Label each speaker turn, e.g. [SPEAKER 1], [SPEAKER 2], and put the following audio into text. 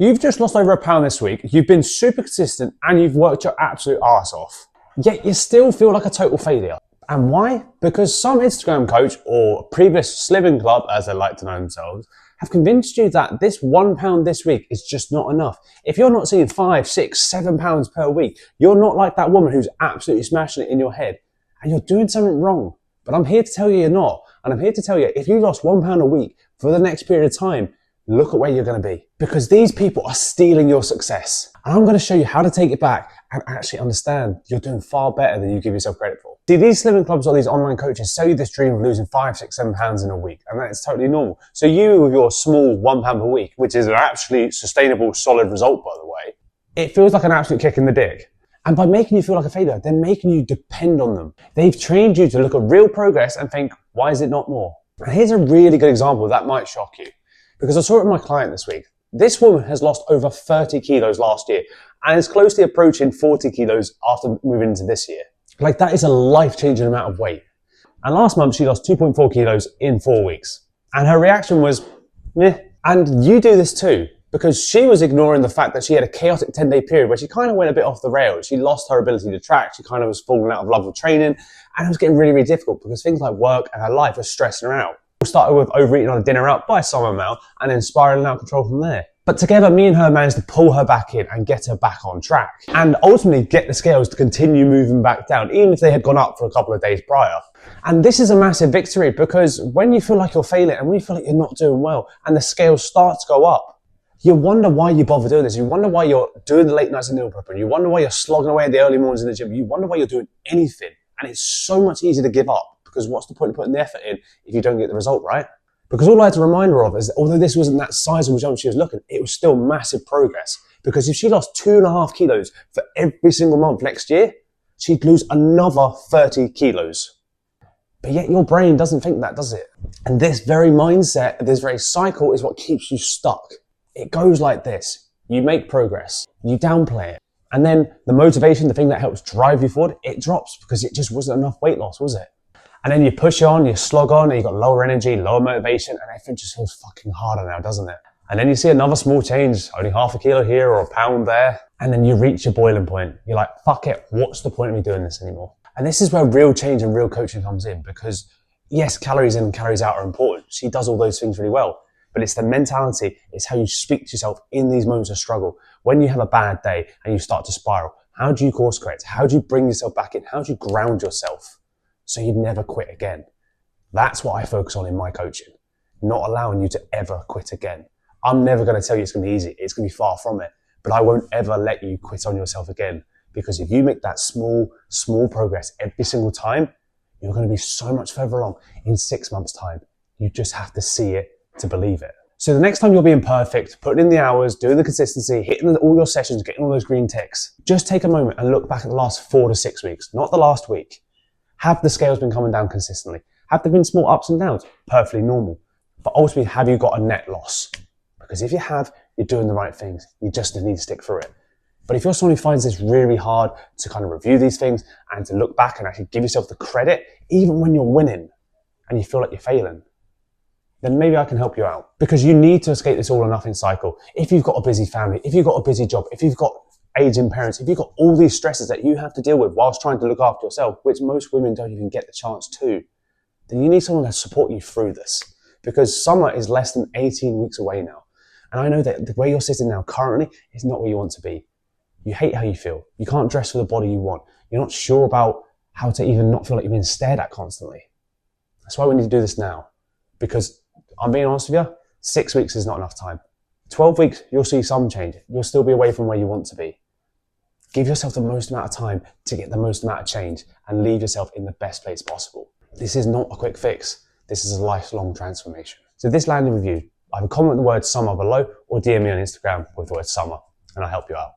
[SPEAKER 1] You've just lost over £1 this week, you've been super consistent and you've worked your absolute arse off. Yet you still feel like a total failure. And why? Because some Instagram coach or previous slimming club, as they like to know themselves, have convinced you that this £1 this week is just not enough. If you're not seeing £5, £6, £7 per week, you're not like that woman who's absolutely smashing it in your head and you're doing something wrong. But I'm here to tell you you're not. And I'm here to tell you, if you lost £1 a week for the next period of time, look at where you're going to be. Because these people are stealing your success. And I'm going to show you how to take it back and actually understand you're doing far better than you give yourself credit for. See, these slimming clubs or these online coaches sell you this dream of losing £5, £6, £7 in a week. And that's totally normal. So you with your small £1 per week, which is an actually sustainable, solid result, by the way, it feels like an absolute kick in the dick. And by making you feel like a failure, they're making you depend on them. They've trained you to look at real progress and think, why is it not more? And here's a really good example that might shock you. Because I saw it with my client this week. This woman has lost over 30 kilos last year and is closely approaching 40 kilos after moving into this year. Like, that is a life-changing amount of weight. And last month she lost 2.4 kilos in 4 weeks. And her reaction was, meh. And you do this too, because she was ignoring the fact that she had a chaotic 10-day period where she kind of went a bit off the rails. She lost her ability to track. She kind of was falling out of love with training. And it was getting really, really difficult because things like work and her life were stressing her out. We started with overeating on a dinner out by some amount and then spiraling out of control from there. But together, me and her managed to pull her back in and get her back on track and ultimately get the scales to continue moving back down, even if they had gone up for a couple of days prior. And this is a massive victory because when you feel like you're failing and when you feel like you're not doing well and the scales start to go up, you wonder why you bother doing this. You wonder why you're doing the late nights and meal prepping. You wonder why you're slogging away at the early mornings in the gym. You wonder why you're doing anything. And it's so much easier to give up. Because what's the point of putting the effort in if you don't get the result, right? Because all I had to remind her of is that although this wasn't that sizable jump she was looking, it was still massive progress. Because if she lost 2.5 kilos for every single month next year, she'd lose another 30 kilos. But yet your brain doesn't think that, does it? And this very mindset, this very cycle is what keeps you stuck. It goes like this. You make progress, you downplay it. And then the motivation, the thing that helps drive you forward, it drops because it just wasn't enough weight loss, was it? And then you push on, you slog on, and you've got lower energy, lower motivation, and everything just feels fucking harder now, doesn't it? And then you see another small change, only half a kilo here or a pound there, and then you reach your boiling point. You're like, fuck it, what's the point of me doing this anymore? And this is where real change and real coaching comes in, because yes, calories in and calories out are important. She does all those things really well, but it's the mentality, it's how you speak to yourself in these moments of struggle. When you have a bad day and you start to spiral, how do you course correct? How do you bring yourself back in? How do you ground yourself so you'd never quit again? That's what I focus on in my coaching, not allowing you to ever quit again. I'm never going to tell you it's going to be easy. It's going to be far from it, but I won't ever let you quit on yourself again, because if you make that small progress every single time, you're going to be so much further along in 6 months' time. You just have to see it to believe it. So the next time you're being perfect, putting in the hours, doing the consistency, hitting all your sessions, getting all those green ticks, just take a moment and look back at the last 4 to 6 weeks, not the last week. Have the scales been coming down consistently? Have there been small ups and downs? Perfectly normal. But ultimately, have you got a net loss? Because if you have, you're doing the right things. You just need to stick through it. But if you're someone who finds this really hard to kind of review these things and to look back and actually give yourself the credit, even when you're winning and you feel like you're failing, then maybe I can help you out. Because you need to escape this all or nothing cycle. If you've got a busy family, if you've got a busy job, if you've got aging parents, if you've got all these stresses that you have to deal with whilst trying to look after yourself, which most women don't even get the chance to, then you need someone to support you through this. Because summer is less than 18 weeks away now. And I know that the way you're sitting now currently is not where you want to be. You hate how you feel. You can't dress for the body you want. You're not sure about how to even not feel like you're being stared at constantly. That's why we need to do this now. Because I'm being honest with you, 6 weeks is not enough time. 12 weeks, you'll see some change. You'll still be away from where you want to be. Give yourself the most amount of time to get the most amount of change and leave yourself in the best place possible. This is not a quick fix. This is a lifelong transformation. So if this landed with you, either comment the word summer below or DM me on Instagram with the word summer and I'll help you out.